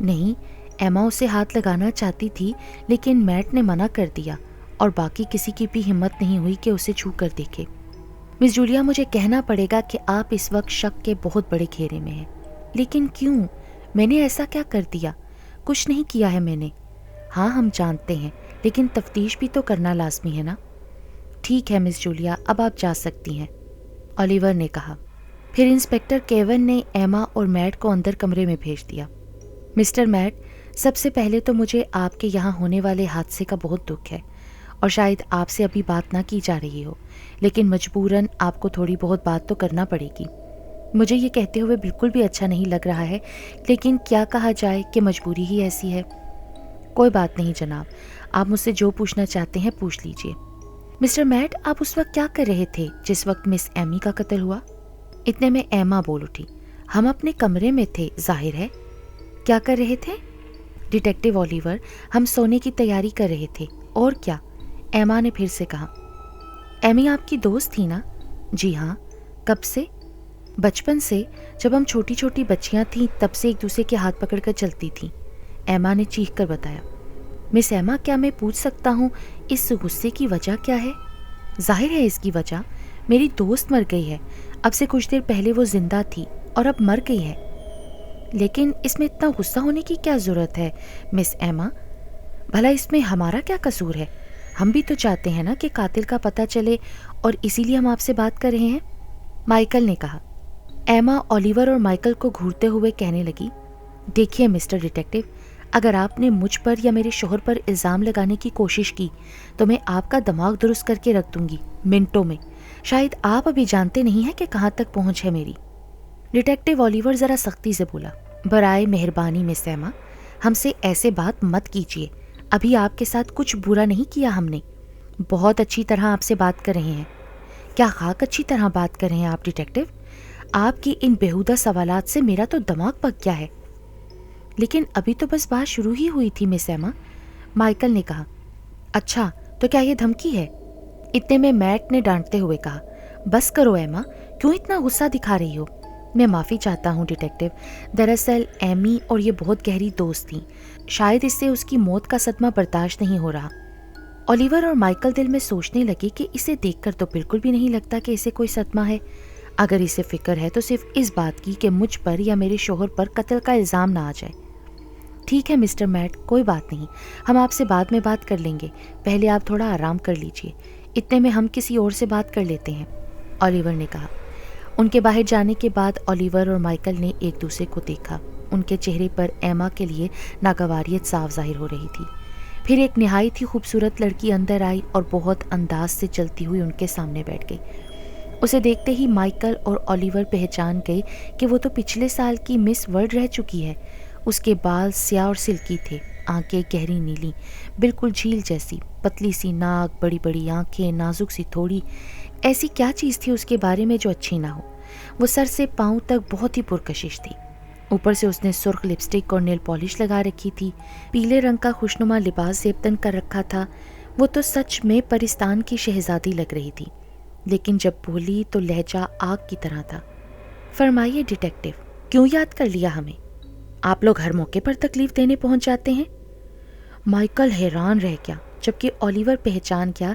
نہیں، ایما اسے ہاتھ لگانا چاہتی تھی لیکن میٹ نے منع کر دیا اور باقی کسی کی بھی ہمت نہیں ہوئی کہ اسے چھو کر دیکھے۔ مس جولیا، مجھے کہنا پڑے گا کہ آپ اس وقت شک کے بہت بڑے گھیرے میں ہیں۔ لیکن کیوں؟ میں نے ایسا کیا کر دیا؟ کچھ نہیں کیا ہے میں نے۔ ہاں ہم جانتے ہیں، لیکن تفتیش بھی تو کرنا لازمی ہے نا۔ ٹھیک ہے مس جولیا، اب آپ جا سکتی ہیں، اولیور نے کہا۔ پھر انسپیکٹر کیون نے ایما اور میٹ کو اندر کمرے میں بھیج دیا۔ مسٹر میٹ، سب سے پہلے تو مجھے آپ کے یہاں ہونے والے حادثے کا بہت دکھ ہے، اور شاید آپ سے ابھی بات نہ کی جا رہی ہو، لیکن مجبوراً آپ کو تھوڑی بہت بات تو کرنا پڑے گی۔ مجھے یہ کہتے ہوئے بالکل بھی اچھا نہیں لگ رہا ہے، لیکن کیا کہا جائے کہ مجبوری ہی ایسی ہے۔ کوئی بات نہیں جناب، آپ مجھ سے جو پوچھنا چاہتے ہیں پوچھ لیجئے۔ مسٹر میٹ، آپ اس وقت کیا کر رہے تھے جس وقت مس ایمی کا قتل ہوا؟ اتنے میں ایما بول اٹھی۔ ہم اپنے کمرے میں تھے، ظاہر ہے۔ کیا کر رہے تھے؟ ڈیٹیکٹیو اولیور، ہم سونے کی تیاری کر رہے تھے، اور کیا؟ ایما نے پھر سے کہا۔ ایمی آپ کی دوست تھی نا؟ جی ہاں۔ کب سے؟ بچپن سے، جب ہم چھوٹی چھوٹی بچیاں تھیں تب سے ایک دوسرے کے ہاتھ پکڑ کر چلتی تھیں، ایما نے چیخ کر بتایا۔ مس ایما، کیا میں پوچھ سکتا ہوں اس غصے کی وجہ کیا ہے؟ ظاہر ہے اس کی وجہ، میری دوست مر گئی ہے، اب سے کچھ دیر پہلے وہ زندہ تھی اور اب مر گئی ہے۔ لیکن اس میں اتنا غصہ ہونے کی کیا ضرورت ہے مس ایما؟ بھلا اس میں ہمارا کیا قصور ہے؟ ہم بھی تو چاہتے ہیں نا کہ قاتل کا پتہ چلے، اور اسی لیے ہم آپ سے بات کر رہے ہیں، مائیکل نے کہا۔ ایما اولیور اور مائیکل کو گھورتے ہوئے کہنے لگی، دیکھیے مسٹر ڈیٹیکٹیو، اگر آپ نے مجھ پر یا میرے شوہر پر الزام لگانے کی کوشش کی تو میں آپ کا دماغ درست کر کے رکھ دوں گی، منٹوں میں۔ شاید آپ ابھی جانتے نہیں ہیں کہ کہاں تک پہنچ ہے میری۔ ڈیٹیکٹیو اولیور ذرا سختی سے بولا، برائے مہربانی مس ایما، ہم سے ایسے بات مت کیجیے، ابھی آپ کے ساتھ کچھ برا نہیں کیا ہم نے، بہت اچھی طرح آپ سے بات کر رہے ہیں۔ کیا خاک اچھی طرح بات کر رہے ہیں آپ ڈیٹیکٹیو؟ آپ کی ان بیہودہ سوالات سے میرا تو دماغ پک گیا ہے۔ لیکن ابھی تو بس بات شروع ہی ہوئی تھی مس ایما، مائیکل نے کہا۔ اچھا، تو کیا یہ دھمکی ہے؟ اتنے میں میٹ نے ڈانٹتے ہوئے کہا، بس کرو ایما، کیوں اتنا غصہ دکھا رہی ہو؟ میں معافی چاہتا ہوں ڈیٹیکٹیو، دراصل ایمی اور یہ بہت گہری دوست تھیں، شاید اس سے اس کی موت کا صدمہ برداشت نہیں ہو رہا۔ اولیور اور مائیکل دل میں سوچنے لگے کہ اسے دیکھ کر تو بالکل بھی نہیں لگتا کہ اسے کوئی صدمہ ہے، اگر اسے فکر ہے تو صرف اس بات کی کہ مجھ پر یا میرے شوہر پر قتل کا الزام نہ آ جائے۔ ٹھیک ہے مسٹر میٹ، کوئی بات نہیں، ہم آپ سے بعد میں بات کر لیں گے، پہلے آپ تھوڑا آرام کر لیجئے، اتنے میں ہم کسی اور سے بات کر لیتے ہیں، اولیور نے کہا۔ ان کے باہر جانے کے بعد اولیور اور مائیکل نے ایک دوسرے کو دیکھا، ان کے چہرے پر ایما کے لیے ناگواریت صاف ظاہر ہو رہی تھی۔ پھر ایک نہایت ہی خوبصورت لڑکی اندر آئی اور بہت انداز سے چلتی ہوئی ان کے سامنے بیٹھ گئی۔ اسے دیکھتے ہی مائیکل اور اولیور پہچان گئے کہ وہ تو پچھلے سال کی مس ورلڈ رہ چکی ہے۔ اس کے بال سیاہ اور سلکی تھے، آنکھیں گہری نیلی، بالکل جھیل جیسی، پتلی سی ناک، بڑی بڑی آنکھیں، نازک سی تھوڑی۔ ایسی کیا چیز تھی اس کے بارے میں جو اچھی نہ ہو؟ وہ سر سے پاؤں تک بہت ہی پرکشش تھی، اوپر سے اس نے سرخ لپسٹک اور نیل پالش لگا رکھی تھی، پیلے رنگ کا خوشنما لباس زیبتن کر رکھا تھا۔ وہ تو سچ میں پرستان کی شہزادی لگ رہی تھی، لیکن جب بولی تو لہجہ آگ کی طرح تھا۔ فرمائیے ڈیٹیکٹیو، کیوں یاد کر لیا ہمیں؟ آپ لوگ ہر موقع پر تکلیف دینے پہنچ جاتے ہیں۔ مائیکل حیران رہ گیا، جبکہ اولیور پہچان گیا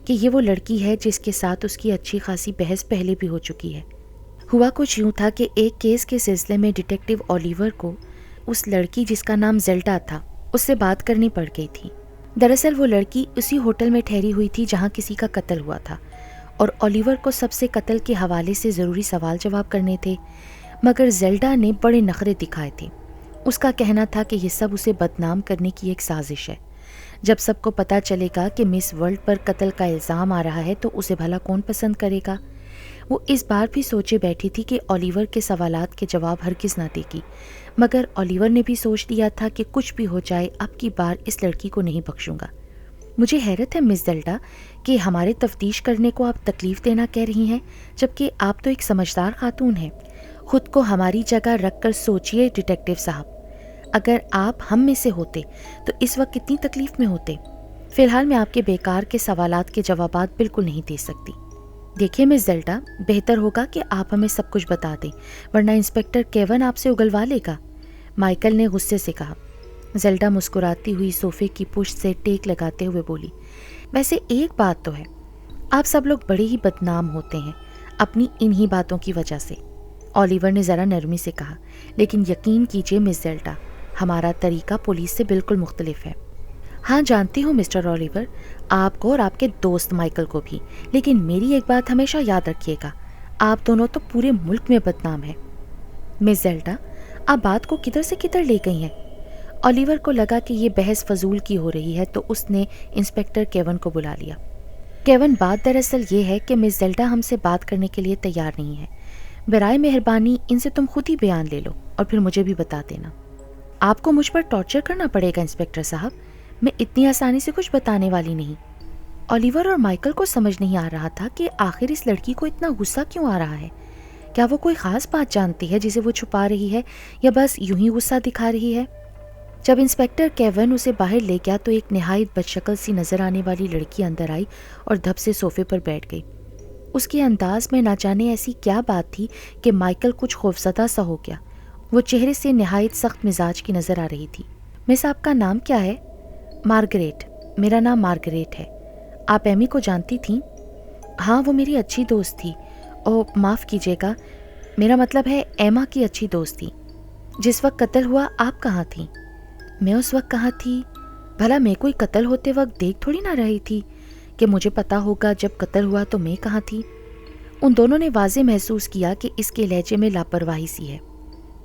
کہ یہ وہ لڑکی ہے جس کے ساتھ اس کی اچھی خاصی بحث پہلے بھی ہو چکی ہے۔ ہوا کچھ یوں تھا کہ ایک کیس کے سلسلے میں ڈیٹیکٹیو اولیور کو اس لڑکی جس کا نام زیلڈا تھا اس سے بات کرنی پڑ گئی تھی۔ دراصل وہ لڑکی اسی ہوٹل میں ٹھہری ہوئی تھی جہاں کسی کا قتل ہوا تھا، اور اولیور کو سب سے قتل کے حوالے سے ضروری سوال جواب کرنے تھے، مگر زیلڈا نے بڑے نخرے دکھائے تھے۔ اس کا کہنا تھا کہ یہ سب اسے بدنام کرنے کی ایک سازش ہے۔ جب سب کو پتہ چلے گا کہ مس ورلڈ پر قتل کا الزام آ رہا ہے تو اسے بھلا کون پسند کرے گا؟ وہ اس بار بھی سوچے بیٹھی تھی کہ اولیور کے سوالات کے جواب ہرگز نہ دے گی، مگر اولیور نے بھی سوچ لیا تھا کہ کچھ بھی ہو جائے اب کی بار اس لڑکی کو نہیں بخشوں گا۔ مجھے حیرت ہے مس زیلڈا کہ ہمارے تفتیش کرنے کو آپ تکلیف دینا کہہ رہی ہیں، جبکہ آپ تو ایک سمجھدار خاتون ہیں۔ خود کو ہماری جگہ رکھ کر سوچئے ڈیٹیکٹیو صاحب، اگر آپ ہم میں سے ہوتے تو اس وقت کتنی تکلیف میں ہوتے۔ فی الحال میں آپ کے بیکار کے سوالات کے جوابات بالکل نہیں دے سکتی۔ دیکھیے مس زیلڈا، بہتر ہوگا کہ آپ ہمیں سب کچھ بتا دیں، ورنہ انسپیکٹر کیون آپ سے اگلوا لے گا۔ مائیکل نے غصے سے کہا۔ زیلڈا مسکراتی ہوئی صوفے کی پشت سے ٹیک لگاتے ہوئے بولی، ویسے ایک بات تو ہے، آپ سب لوگ بڑے ہی بدنام ہوتے ہیں اپنی انہی باتوں کی وجہ سے۔ اولیور نے ذرا نرمی سے کہا، لیکن یقین کیجئے مس زیلڈا، ہمارا طریقہ پولیس سے بالکل مختلف ہے۔ ہاں جانتی ہوں مسٹر اولیور، آپ کو اور آپ کے دوست مائیکل کو بھی، لیکن میری ایک بات ہمیشہ یاد رکھیے گا، آپ دونوں تو پورے ملک میں بدنام ہیں۔ مس زیلڈا، آپ بات کو کدھر سے کدھر لے گئی ہیں؟ اولیور کو لگا کہ یہ بحث فضول کی ہو رہی ہے تو اس نے انسپیکٹر کیون کو بلا لیا۔ کیون، بات دراصل یہ ہے کہ مس زیلڈا ہم سے بات کرنے کے لیے تیار نہیں ہے۔ برائے مہربانی ان سے تم خود ہی بیان لے لو اور پھر مجھے بھی بتا دینا۔ آپ کو مجھ پر ٹارچر کرنا پڑے گا انسپیکٹر صاحب، میں اتنی آسانی سے کچھ بتانے والی نہیں۔ اولیور اور مائیکل کو سمجھ نہیں آ رہا تھا کہ آخر اس لڑکی کو اتنا غصہ کیوں آ رہا ہے۔ کیا وہ کوئی خاص بات جانتی ہے جسے وہ چھپا رہی ہے، یا بس یوں ہی غصہ دکھا رہی ہے؟ جب انسپیکٹر کیون اسے باہر لے گیا تو ایک نہایت بدشکل سی نظر آنے والی لڑکی اندر آئی اور دھپ سے صوفے پر بیٹھ گئی۔ اس کے انداز میں نہ جانے ایسی کیا بات تھی کہ مائیکل کچھ خوفزدہ سا ہو گیا۔ وہ چہرے سے نہایت سخت مزاج کی نظر آ رہی تھی۔ مس، آپ کا نام کیا ہے؟ مارگریٹ، میرا نام مارگریٹ ہے۔ آپ ایمی کو جانتی تھیں؟ ہاں، وہ میری اچھی دوست تھی۔ او معاف کیجیے گا، میرا مطلب ہے ایما کی اچھی دوست تھی۔ جس وقت قتل ہوا آپ کہاں تھیں؟ میں اس وقت کہاں تھی؟ بھلا میں کوئی قتل ہوتے وقت دیکھ تھوڑی نہ رہی تھی کہ مجھے پتا ہوگا جب قتل ہوا تو میں کہاں تھی۔ ان دونوں نے واضح محسوس کیا کہ اس کے لہجے میں لاپرواہی سی ہے۔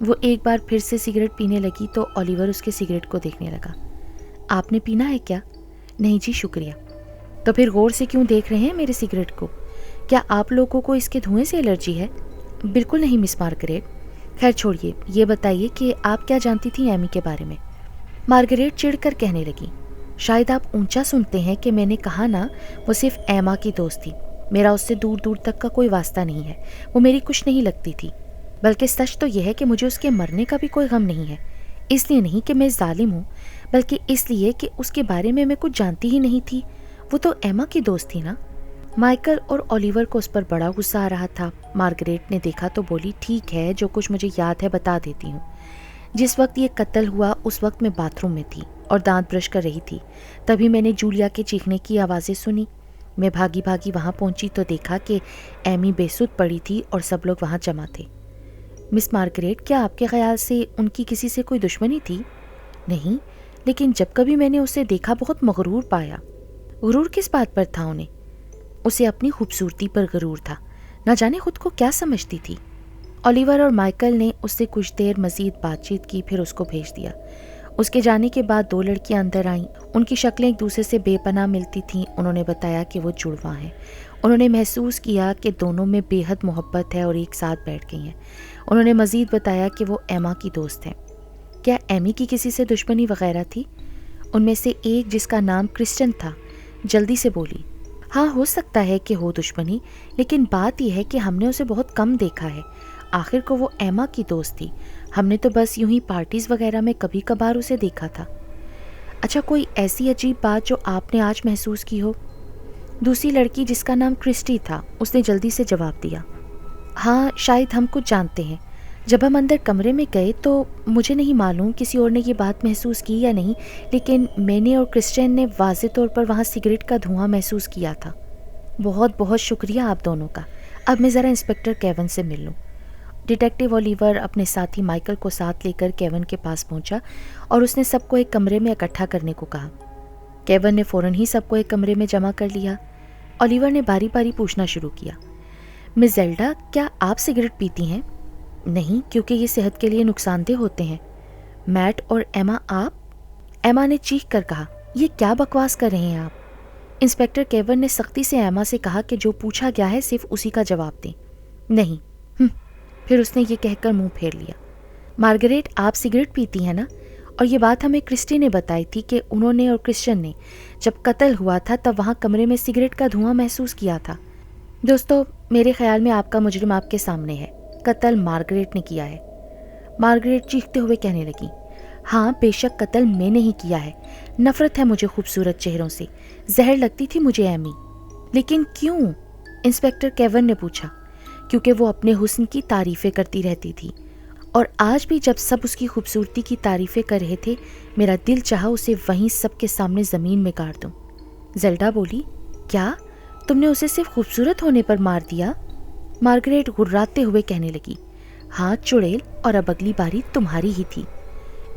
وہ ایک بار پھر سے سگریٹ پینے لگی تو اولیور اس کے سگریٹ کو دیکھنے لگا۔ آپ نے پینا ہے کیا؟ نہیں جی شکریہ۔ تو پھر غور سے کیوں دیکھ رہے ہیں میرے سگریٹ کو؟ کیا آپ لوگوں کو اس کے دھوئیں سے الرجی ہے؟ بالکل نہیں مس مارگریٹ۔ خیر چھوڑیے، یہ بتائیے کہ آپ کیا جانتی تھیں ایمی کے بارے میں؟ مارگریٹ چڑھ کر کہنے لگی، شاید آپ اونچا سنتے ہیں کہ میں نے کہا نا، وہ صرف ایما کی دوست تھی، میرا اس سے دور دور تک کا کوئی واسطہ نہیں ہے، وہ میری کچھ نہیں لگتی تھی۔ بلکہ سچ تو یہ ہے کہ مجھے اس کے مرنے کا بھی کوئی غم نہیں ہے، اس لیے نہیں کہ میں ظالم ہوں، بلکہ اس لیے کہ اس کے بارے میں کچھ جانتی ہی نہیں تھی، وہ تو ایما کی دوست تھی نا۔ مائیکل اور اولیور کو اس پر بڑا غصہ آ رہا تھا۔ مارگریٹ نے دیکھا تو بولی، ٹھیک ہے، جو کچھ مجھے یاد ہے بتا دیتی ہوں۔ جس وقت یہ قتل ہوا اس وقت میں باتھ روم میں تھی اور دانت برش کر رہی تھی، تبھی میں نے جولیا کے چیخنے کی آوازیں سنی۔ میں بھاگی وہاں پہنچی تو دیکھا کہ ایمی بے سدھ پڑی تھی اور سب لوگ وہاں جمع تھے۔ مس مارگریٹ، کیا آپ کے خیال سے ان کی کسی سے کوئی دشمنی تھی؟ نہیں، لیکن جب کبھی میں نے اسے دیکھا بہت مغرور پایا۔ غرور کس بات پر تھا انہیں؟ اسے اپنی خوبصورتی پر غرور تھا، نہ جانے خود کو کیا سمجھتی تھی۔ اولیور اور مائیکل نے اس سے کچھ دیر مزید بات چیت کی، پھر اس کو بھیج دیا۔ اس کے جانے کے بعد دو لڑکیاں اندر آئیں، ان کی شکلیں ایک دوسرے سے بے پناہ ملتی تھیں۔ انہوں نے بتایا کہ وہ جڑواں ہیں۔ انہوں نے محسوس کیا کہ دونوں میں بے حد محبت ہے اور ایک ساتھ بیٹھ گئی ہیں۔ انہوں نے مزید بتایا کہ وہ ایما کی دوست ہیں۔ کیا ایمی کی کسی سے دشمنی وغیرہ تھی؟ ان میں سے ایک، جس کا نام کرسچن تھا، جلدی سے بولی، ہاں ہو سکتا ہے کہ ہو دشمنی، لیکن بات یہ ہے کہ ہم نے اسے بہت کم دیکھا ہے۔ آخر کو وہ ایما کی دوست تھی، ہم نے تو بس یوں ہی پارٹیز وغیرہ میں کبھی کبھار اسے دیکھا تھا۔ اچھا، کوئی ایسی عجیب بات جو آپ نے آج محسوس کی ہو؟ دوسری لڑکی، جس کا نام کرسٹی تھا، اس نے جلدی سے جواب دیا، ہاں شاید ہم کچھ جانتے ہیں۔ جب ہم اندر کمرے میں گئے تو مجھے نہیں معلوم کسی اور نے یہ بات محسوس کی یا نہیں، لیکن میں نے اور کرسچین نے واضح طور پر وہاں سگریٹ کا دھواں محسوس کیا تھا۔ بہت بہت شکریہ آپ دونوں کا۔ اب میں ذرا انسپیکٹر کیون سے مل لوں۔ ڈیٹیکٹیو اولیور اپنے ساتھی مائیکل کو ساتھ لے کر کیون کے پاس پہنچا اور اس نے سب کو ایک کمرے میں اکٹھا کرنے کو کہا۔ کیون نے فوراً ہی سب کو ایک کمرے میں جمع کر لیا۔ اولیور نے باری باری پوچھنا شروع کیا، مس زیلڈا، کیا آپ سگریٹ پیتی ہیں؟ نہیں، کیونکہ یہ صحت کے لیے نقصان دہ ہوتے ہیں۔ میٹ اور ایما، آپ؟ ایما نے چیخ کر کہا، یہ کیا بکواس کر رہے ہیں آپ؟ انسپیکٹر کیون نے سختی سے ایما سے کہا کہ جو پوچھا گیا ہے صرف اسی کا جواب دیں۔ نہیں۔ پھر اس نے یہ کہہ کر منہ پھیر لیا۔ مارگریٹ، آپ سگریٹ پیتی ہیں نا؟ اور یہ بات ہمیں کرسٹی نے بتائی تھی کہ انہوں نے اور کرسچن نے جب قتل ہوا تھا تب وہاں کمرے میں سگریٹ کا دھواں محسوس کیا تھا۔ دوستو، میرے خیال میں آپ کا مجرم آپ کے سامنے ہے۔ قتل مارگریٹ نے کیا ہے۔ مارگریٹ چیختے ہوئے کہنے لگی، ہاں بے شک قتل میں نے ہی کیا ہے۔ نفرت ہے مجھے خوبصورت چہروں سے، زہر لگتی تھی مجھے ایمی۔ لیکن کیوں؟ انسپیکٹر کیون نے پوچھا۔ کیونکہ وہ اپنے حسن کی تعریفیں کرتی رہتی تھی اور آج بھی جب سب اس کی خوبصورتی کی تعریفیں کر رہے تھے میرا دل چاہا اسے وہیں سب کے سامنے زمین میں گاڑ دوں۔ زیلڈا بولی، کیا تم نے اسے صرف خوبصورت ہونے پر مار دیا؟ مارگریٹ گھراتے ہوئے کہنے لگی، ہاں چڑیل، اور اب اگلی باری تمہاری ہی تھی۔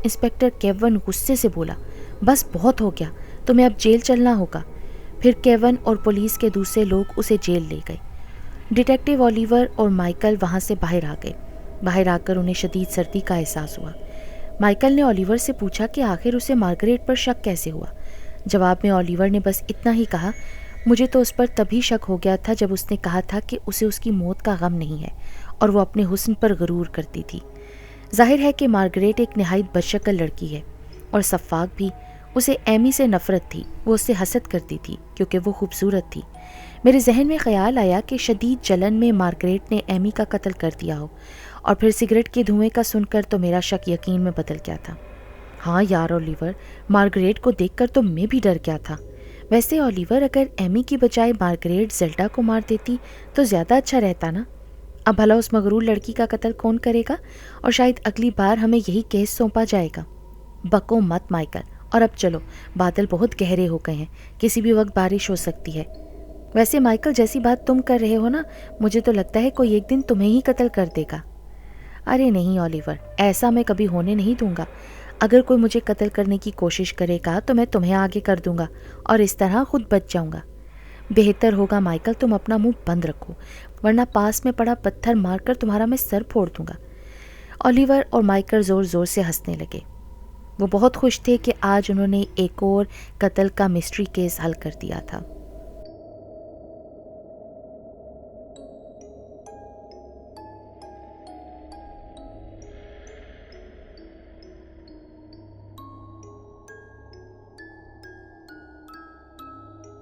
انسپکٹر کیون غصے سے بولا، بس بہت ہو گیا، تمہیں اب جیل چلنا ہوگا۔ پھر کیون اور پولیس کے دوسرے لوگ اسے جیل لے گئے۔ ڈیٹیکٹیو اولیور اور مائیکل وہاں سے باہر آ گئے۔ باہر آ کر انہیں شدید سردی کا احساس ہوا۔ مائیکل نے اولیور سے پوچھا کہ آخر اسے مارگریٹ پر شک کیسے ہوا۔ جواب میں اولیور نے بس اتنا ہی کہا، مجھے تو اس پر تبھی شک ہو گیا تھا جب اس نے کہا تھا کہ اسے اس کی موت کا غم نہیں ہے اور وہ اپنے حسن پر غرور کرتی تھی۔ ظاہر ہے کہ مارگریٹ ایک نہایت بدشکل لڑکی ہے، اور سفاک بھی۔ اسے ایمی سے نفرت تھی، وہ اس سے حسد کرتی تھی کیونکہ وہ خوبصورت تھی۔ میرے ذہن میں خیال آیا کہ شدید جلن میں مارگریٹ نے ایمی کا قتل کر دیا ہو، اور پھر سگریٹ کے دھوئیں کا سن کر تو میرا شک یقین میں بدل گیا تھا۔ ہاں یار اولیور، مارگریٹ کو دیکھ کر تو میں بھی ڈر گیا تھا۔ ویسے اولیور، اگر ایمی کی بجائے مارگریٹ زیلڈا کو مار دیتی تو زیادہ اچھا رہتا نا۔ اب بھلا اس مغرور لڑکی کا قتل کون کرے گا، اور شاید اگلی بار ہمیں یہی کیس سونپا جائے گا۔ بکو مت مائیکل، اور اب چلو، بادل بہت گہرے ہو گئے ہیں، کسی بھی وقت بارش ہو سکتی ہے۔ ویسے مائیکل، جیسی بات تم کر رہے ہو نا، مجھے تو لگتا ہے کوئی ایک دن تمہیں ہی قتل کر دے گا۔ ارے نہیں اولیور، ایسا میں کبھی ہونے نہیں دوں گا۔ اگر کوئی مجھے قتل کرنے کی کوشش کرے گا تو میں تمہیں آگے کر دوں گا اور اس طرح خود بچ جاؤں گا۔ بہتر ہوگا مائیکل تم اپنا منہ بند رکھو، ورنہ پاس میں پڑا پتھر مار کر تمہارا میں سر پھوڑ دوں گا۔ اولیور اور مائیکل زور زور سے ہنسنے لگے۔ وہ بہت خوش تھے کہ آج انہوں نے ایک اور قتل کا مسٹری کیس حل کر دیا تھا۔